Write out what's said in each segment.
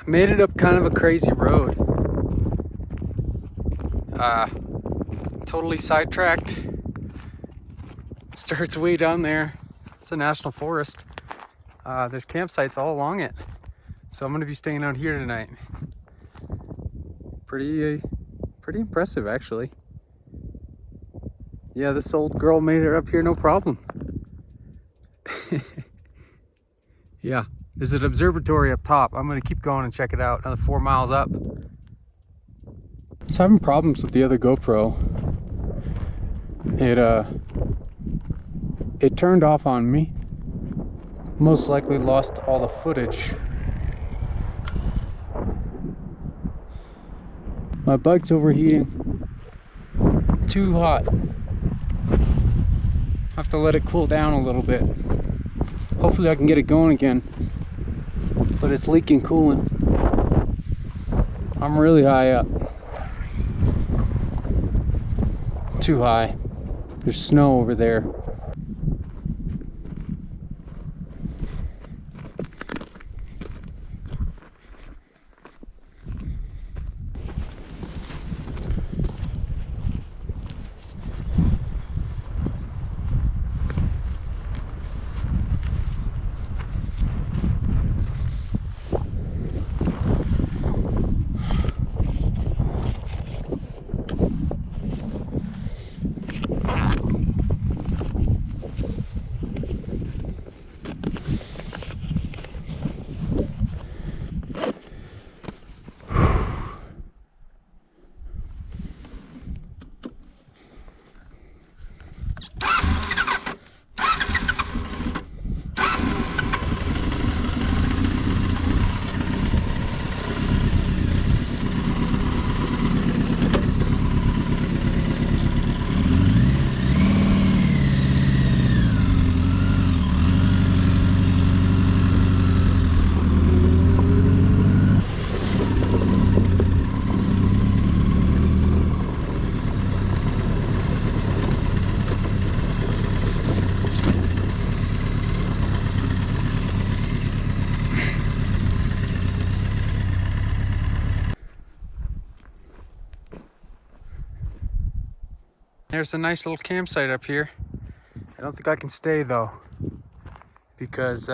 Made it up kind of a crazy road. Totally sidetracked. It starts way down there. It's a national forest. There's campsites all along it. So I'm gonna be staying out here tonight. Pretty impressive, actually. Yeah, this old girl made it up here no problem. Yeah, there's an observatory up top. I'm gonna keep going and check it out. Another 4 miles up. I was having problems with the other GoPro. It turned off on me. Most likely lost all the footage. My bike's overheating. Too hot. Have to let it cool down a little bit. Hopefully I can get it going again. But it's leaking coolant. I'm really high up. Too high. There's snow over there. There's a nice little campsite up here. I don't think I can stay though, because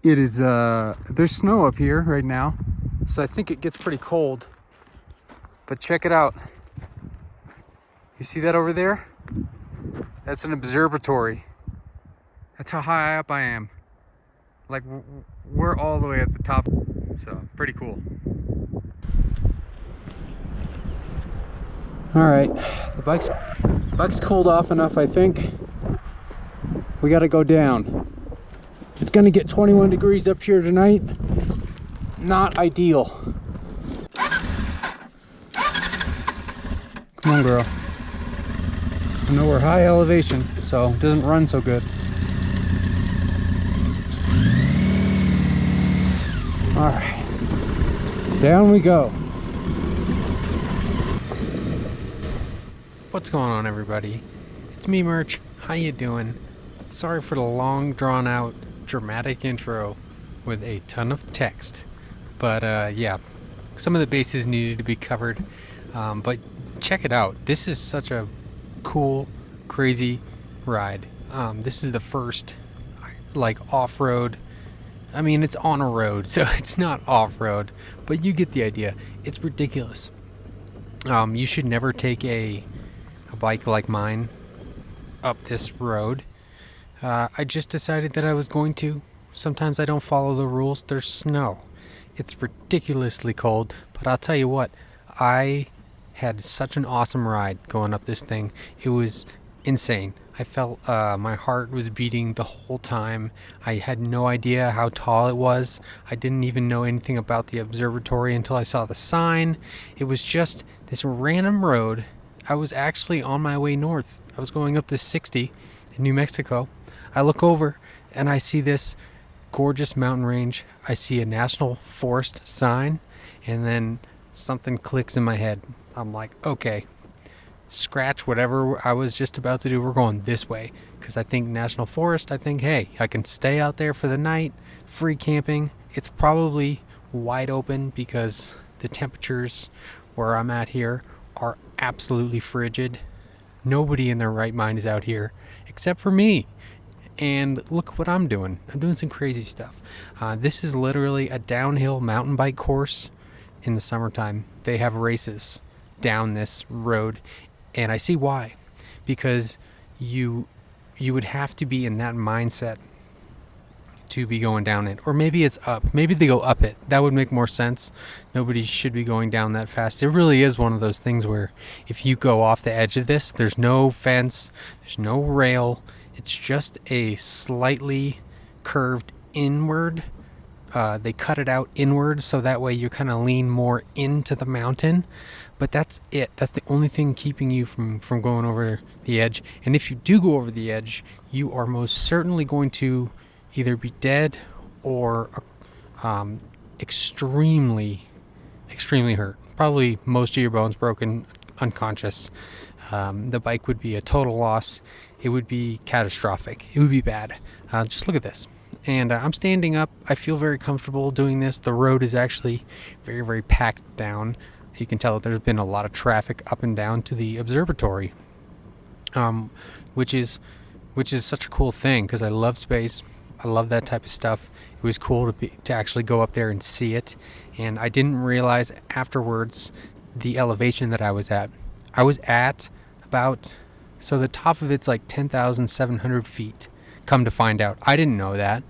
it is there's snow up here right now, so I think it gets pretty cold. But check it out. You see that over there? That's an observatory. That's how high up I am. Like, we're all the way at the top, so pretty cool. All right, the bike's cooled off enough, I think. We gotta go down. It's gonna get 21 degrees up here tonight. Not ideal. Come on, girl. I know we're high elevation, so it doesn't run so good. All right, down we go. What's going on, everybody? It's me, Merch. How you doing? Sorry for the long, drawn-out, dramatic intro with a ton of text. But yeah, some of the bases needed to be covered. But check it out. This is such a cool, crazy ride. This is the first, like, off-road. I mean, it's on a road, so it's not off-road, but you get the idea. It's ridiculous. You should never take a bike like mine up this road. I just decided that I was going to. Sometimes I don't follow the rules. There's snow. It's ridiculously cold, but I'll tell you what, I had such an awesome ride going up this thing. It was insane. I felt my heart was beating the whole time. I had no idea how tall it was. I didn't even know anything about the observatory until I saw the sign. It was just this random road. I was actually on my way north. I was going up this 60 in New Mexico. I look over and I see this gorgeous mountain range. I see a national forest sign, and then something clicks in my head. I'm like, okay, scratch whatever I was just about to do. We're going this way, because I think national forest. I think, hey, I can stay out there for the night, free camping. It's probably wide open because the temperatures where I'm at here are absolutely frigid. Nobody in their right mind is out here except for me. And look what I'm doing. I'm doing some crazy stuff. This is literally a downhill mountain bike course in the summertime. They have races down this road, and I see why. Because you would have to be in that mindset to be going down it. Or maybe it's up. Maybe they go up it. That would make more sense. Nobody should be going down that fast. It really is one of those things where if you go off the edge of this, there's no fence, there's no rail. It's just a slightly curved inward. They cut it out inward so that way you kind of lean more into the mountain. But that's it. That's the only thing keeping you from going over the edge. And if you do go over the edge, you are most certainly going to either be dead or extremely hurt. Probably most of your bones broken, unconscious. The bike would be a total loss. It would be catastrophic. It would be bad. Just look at this. And I'm standing up. I feel very comfortable doing this. The road is actually very, very packed down. You can tell that there's been a lot of traffic up and down to the observatory, which is such a cool thing because I love space. I love that type of stuff. It was cool to actually go up there and see it. And I didn't realize afterwards the elevation that I was at. I was at about, so the top of it's like 10,700 feet. Come to find out, I didn't know that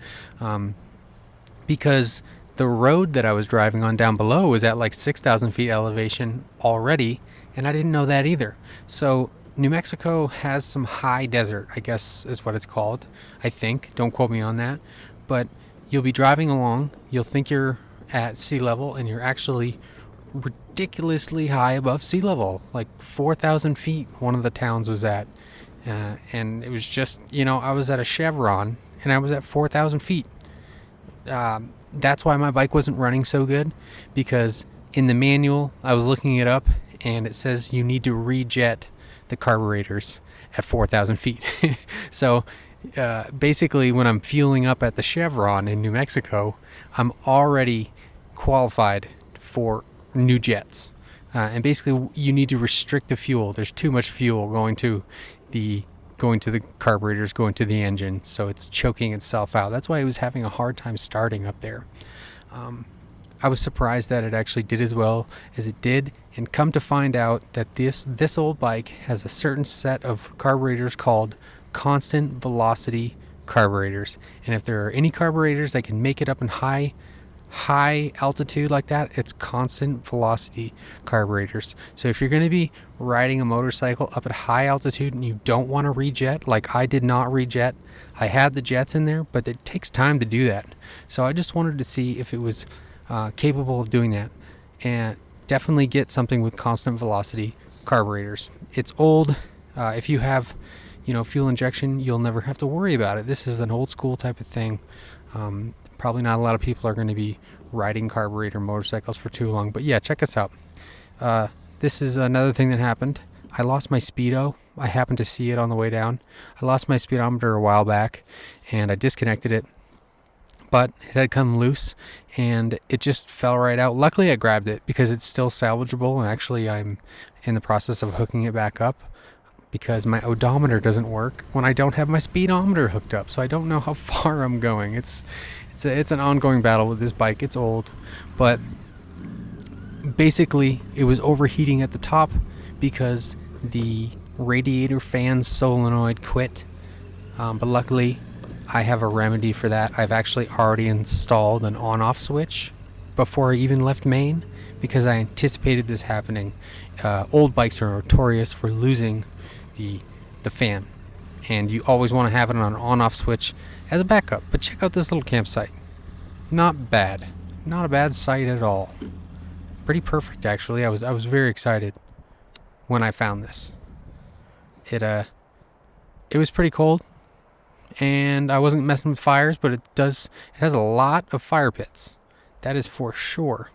because the road that I was driving on down below was at like 6,000 feet elevation already, and I didn't know that either. So New Mexico has some high desert, I guess is what it's called. I think, don't quote me on that, but you'll be driving along, you'll think you're at sea level, and you're actually ridiculously high above sea level, like 4,000 feet one of the towns was at. And it was just, I was at a chevron and I was at 4,000 feet. That's why my bike wasn't running so good, because in the manual, I was looking it up and it says you need to rejet the carburetors at 4,000 feet. So basically when I'm fueling up at the chevron in New Mexico, I'm already qualified for new jets. And basically you need to restrict the fuel. There's too much fuel going to the carburetors, going to the engine, so it's choking itself out. That's why it was having a hard time starting up there. I was surprised that it actually did as well as it did, and come to find out that this old bike has a certain set of carburetors called constant velocity carburetors. And if there are any carburetors that can make it up in high altitude like that, it's constant velocity carburetors. So if you're going to be riding a motorcycle up at high altitude and you don't want to rejet, like I did not rejet, I had the jets in there, but it takes time to do that. So I just wanted to see if it was capable of doing that, and definitely get something with constant velocity carburetors. It's old. If you have fuel injection, you'll never have to worry about it. This is an old school type of thing. Probably not a lot of people are going to be riding carburetor motorcycles for too long. But yeah, check us out. This is another thing that happened. I lost my speedo. I happened to see it on the way down. I lost my speedometer a while back, and I disconnected it. But it had come loose, and it just fell right out. Luckily, I grabbed it because it's still salvageable, and actually I'm in the process of hooking it back up, because my odometer doesn't work when I don't have my speedometer hooked up, so I don't know how far I'm going. It's an ongoing battle with this bike. It's old, but basically it was overheating at the top because the radiator fan solenoid quit. But luckily I have a remedy for that. I've actually already installed an on-off switch before I even left Maine, because I anticipated this happening. Old bikes are notorious for losing the fan, and you always want to have it on an on-off switch as a backup. But check out this little campsite. Not bad. Not a bad site at all. Pretty perfect, actually. I was very excited when I found this. It was pretty cold, and I wasn't messing with fires, but it has a lot of fire pits. That is for sure.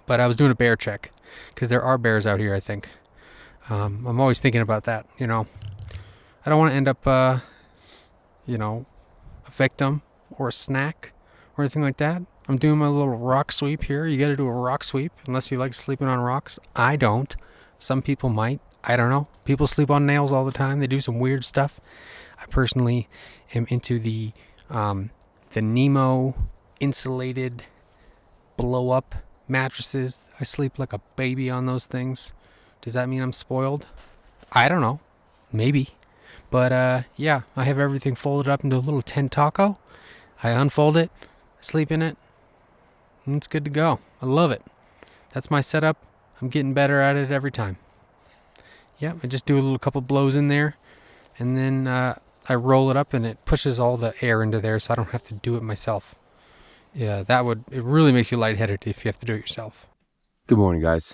But I was doing a bear check, because there are bears out here, I think. I'm always thinking about that, I don't want to end up, a victim or a snack or anything like that. I'm doing my little rock sweep here. You got to do a rock sweep unless you like sleeping on rocks. I don't. Some people might. I don't know. People sleep on nails all the time. They do some weird stuff. I personally am into the Nemo insulated blow up mattresses. I sleep like a baby on those things. Does that mean I'm spoiled? I don't know. Maybe. But yeah, I have everything folded up into a little tent taco. I unfold it, sleep in it, and it's good to go. I love it. That's my setup. I'm getting better at it every time. Yeah, I just do a little couple blows in there, and then I roll it up, and it pushes all the air into there, so I don't have to do it myself. Yeah, it really makes you lightheaded if you have to do it yourself. Good morning, guys.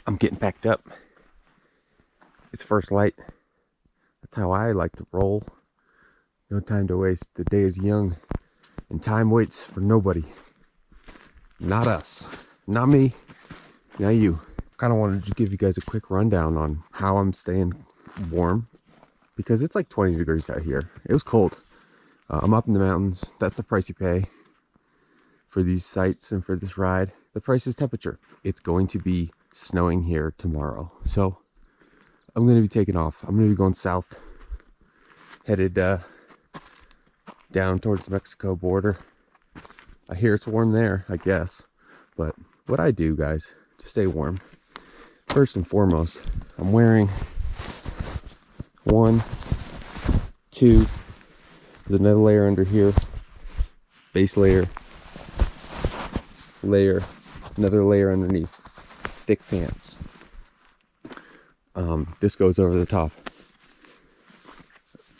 I'm getting packed up. It's first light. That's how I like to roll. No time to waste. The day is young, and time waits for nobody. Not us. Not me. Not you. Kind of wanted to give you guys a quick rundown on how I'm staying warm, because it's like 20 degrees out here. It was cold. I'm up in the mountains. That's the price you pay for these sights and for this ride. The price is temperature. It's going to be snowing here tomorrow, so I'm going to be taking off. I'm going to be going south, headed down towards the Mexico border. I hear it's warm there, I guess, but what I do, guys, to stay warm, first and foremost, I'm wearing 1, 2, there's another layer under here, base layer, another layer underneath, thick pants. This goes over the top.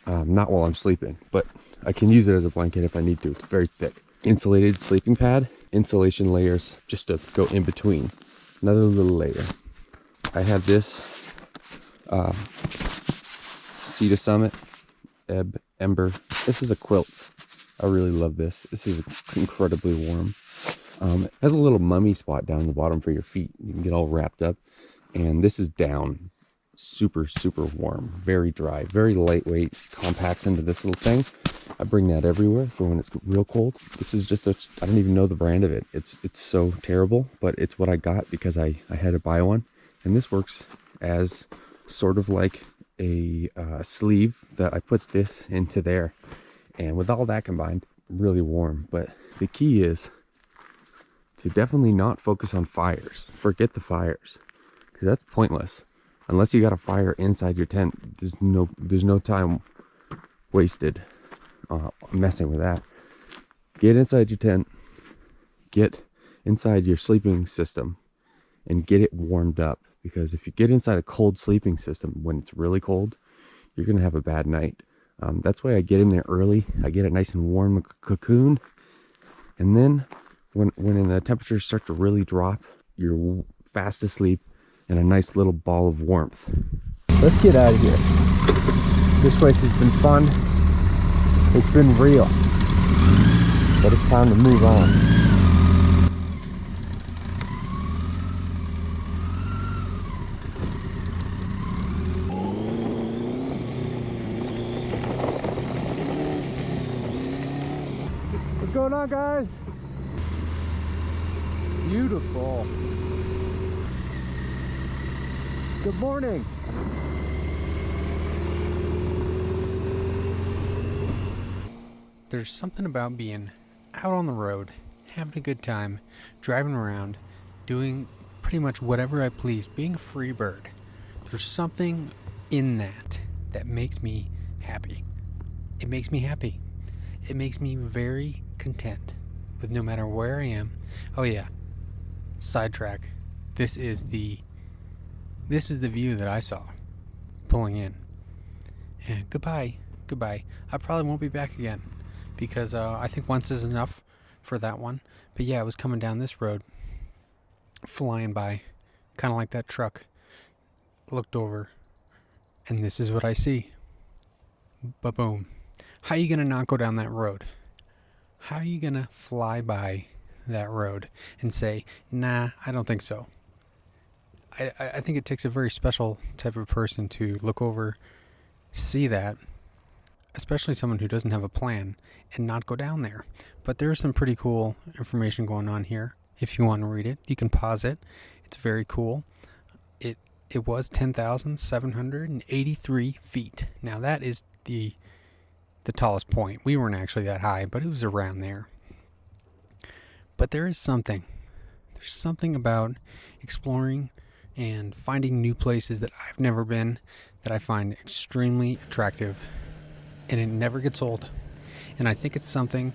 Not while I'm sleeping, but I can use it as a blanket if I need to. It's very thick. Insulated sleeping pad, insulation layers just to go in between. Another little layer. I have this Sea to Summit Ember. This is a quilt. I really love this. This is incredibly warm. It has a little mummy spot down the bottom for your feet. You can get all wrapped up. And this is down. Super, super warm. Very dry. Very lightweight. Compacts into this little thing. I bring that everywhere for when it's real cold. This is just I don't even know the brand of it. It's so terrible, but it's what I got because I had to buy one. And this works as sort of like a sleeve that I put this into there. And with all that combined, really warm. But the key is to definitely not focus on fires. Forget the fires, because that's pointless. Unless you got a fire inside your tent, there's no time wasted messing with that. Get inside your tent, get inside your sleeping system, and get it warmed up. Because if you get inside a cold sleeping system when it's really cold, you're gonna have a bad night. That's why I get in there early. I get it nice and warm, like a cocoon, and then when the temperatures start to really drop, you're fast asleep in a nice little ball of warmth. Let's get out of here. This place has been fun. It's been real. But it's time to move on. What's going on, guys? Beautiful. Good morning. There's something about being out on the road, having a good time, driving around, doing pretty much whatever I please, being a free bird. There's something in that makes me happy. It makes me happy. It makes me very content with no matter where I am. Oh yeah, sidetrack. This is the view that I saw pulling in. And goodbye. I probably won't be back again because I think once is enough for that one. But yeah, I was coming down this road, flying by, kind of like that truck. Looked over, and this is what I see. Ba-boom. How you gonna not go down that road? How are you gonna fly by that road and say, nah, I don't think so? I think it takes a very special type of person to look over, see that, especially someone who doesn't have a plan, and not go down there. But there's some pretty cool information going on here. If you want to read it, you can pause it. It's very cool. It was 10,783 feet. Now that is the tallest point. We weren't actually that high, but it was around there. But there's something about exploring and finding new places that I've never been that I find extremely attractive, and it never gets old. And I think it's something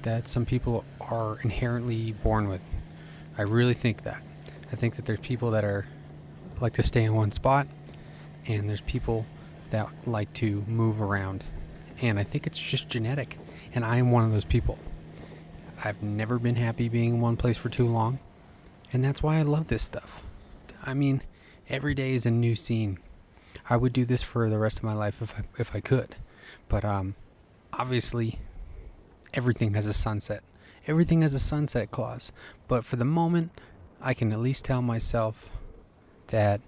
that some people are inherently born with. I really think that. I think that there's people that like to stay in one spot, and there's people that like to move around. And I think it's just genetic, and I am one of those people. I've never been happy being in one place for too long, and that's why I love this stuff. I mean, every day is a new scene. I would do this for the rest of my life if I could, but obviously everything has a sunset. Everything has a sunset clause. But for the moment, I can at least tell myself that,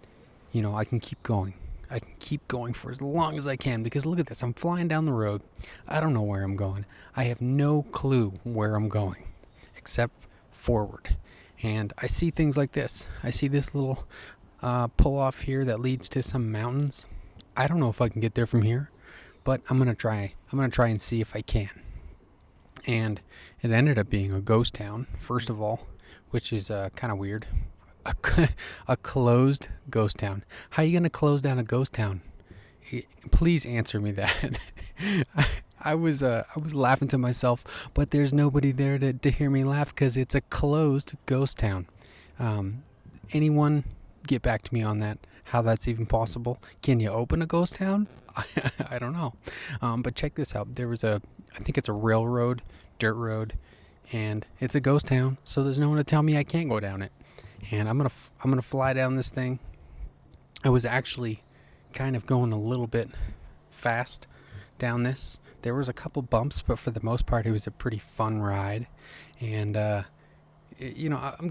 I can keep going. I can keep going for as long as I can, because look at this. I'm flying down the road. I don't know where I'm going. I have no clue where I'm going except forward. And I see things like this. I see this little pull off here that leads to some mountains. I don't know if I can get there from here, but I'm going to try. I'm going to try and see if I can. And it ended up being a ghost town, first of all, which is kind of weird. A closed ghost town. How are you going to close down a ghost town? Please answer me that. I was laughing to myself, but there's nobody there to hear me laugh because it's a closed ghost town. Anyone get back to me on that? How that's even possible? Can you open a ghost town? I don't know. But check this out. There was I think it's a railroad, dirt road, and it's a ghost town. So there's no one to tell me I can't go down it. And I'm gonna fly down this thing. I was actually kind of going a little bit fast down this. There was a couple bumps, but for the most part, it was a pretty fun ride. And I'm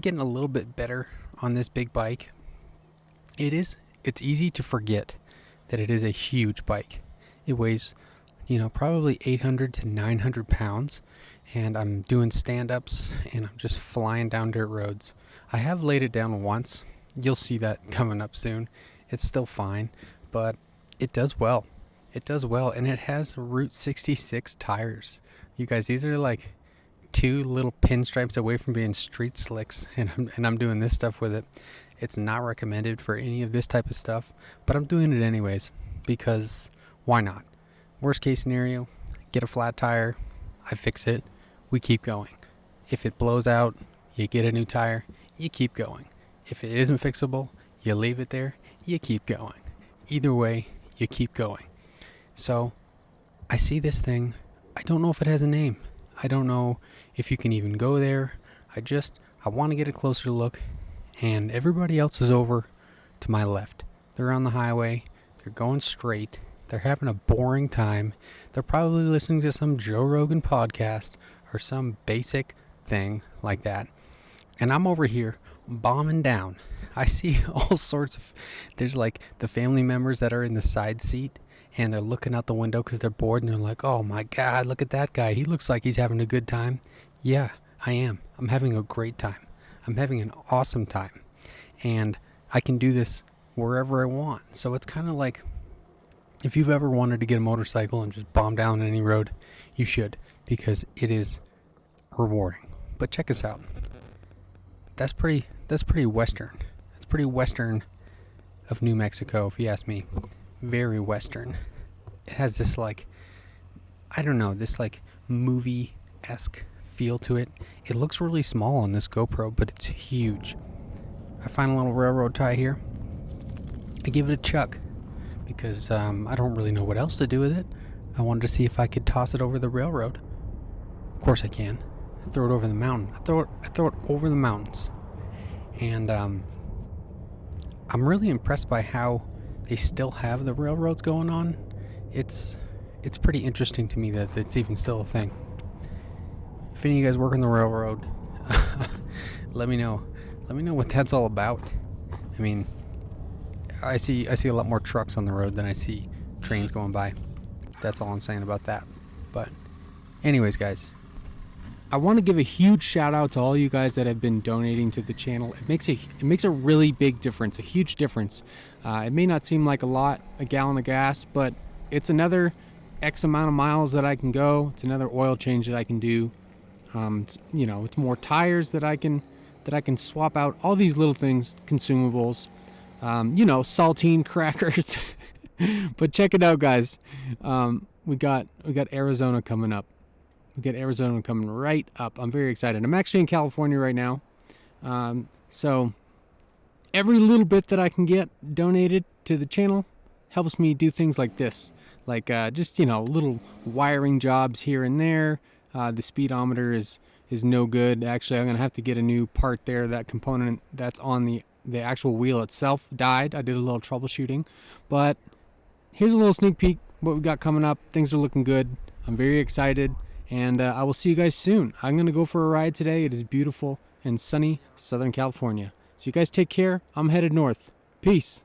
getting a little bit better on this big bike. It's easy to forget that it is a huge bike. It weighs, probably 800 to 900 pounds. And I'm doing stand-ups, and I'm just flying down dirt roads. I have laid it down once. You'll see that coming up soon. It's still fine, but it does well. It does well, and it has Route 66 tires. You guys, these are like 2 little pinstripes away from being street slicks, and I'm doing this stuff with it. It's not recommended for any of this type of stuff, but I'm doing it anyways, because why not? Worst case scenario, get a flat tire, I fix it, we keep going. If it blows out, you get a new tire, you keep going. If it isn't fixable, you leave it there, you keep going. Either way, you keep going. So, I see this thing. I don't know if it has a name. I don't know if you can even go there. I want to get a closer look. And everybody else is over to my left. They're on the highway. They're going straight. They're having a boring time. They're probably listening to some Joe Rogan podcast or some basic thing like that. And I'm over here bombing down. I see all sorts of, there's like the family members that are in the side seat, and they're looking out the window because they're bored, and they're like, oh my God, look at that guy. He looks like he's having a good time. Yeah, I am. I'm having a great time. I'm having an awesome time. And I can do this wherever I want. So it's kind of like, if you've ever wanted to get a motorcycle and just bomb down any road, you should, because it is rewarding. But check us out. That's pretty western. It's pretty western of New Mexico, if you ask me. Very western. It has this this movie-esque feel to it. It looks really small on this GoPro, but it's huge. I find a little railroad tie here. I give it a chuck because I don't really know what else to do with it. I wanted to see if I could toss it over the railroad. Of course I can. I throw it over the mountain. I throw it over the mountains. And I'm really impressed by how they still have the railroads going on. It's pretty interesting to me that it's even still a thing. If any of you guys work on the railroad, let me know. Let me know what that's all about. I mean, I see a lot more trucks on the road than I see trains going by. That's all I'm saying about that. But anyways, guys, I want to give a huge shout out to all you guys that have been donating to the channel. It makes a really big difference, a huge difference. It may not seem like a gallon of gas, but it's another X amount of miles that I can go. It's another oil change that I can do. It's more tires that I can swap out. All these little things, consumables, saltine crackers. But check it out, guys. We got Arizona coming up. We got Arizona coming right up. I'm very excited. I'm actually in California right now. So every little bit that I can get donated to the channel helps me do things like this. Like just little wiring jobs here and there. The speedometer is no good. Actually, I'm going to have to get a new part there. That component that's on the actual wheel itself died. I did a little troubleshooting. But here's a little sneak peek what we got coming up. Things are looking good. I'm very excited. And I will see you guys soon. I'm going to go for a ride today. It is beautiful and sunny Southern California. So you guys take care. I'm headed north. Peace.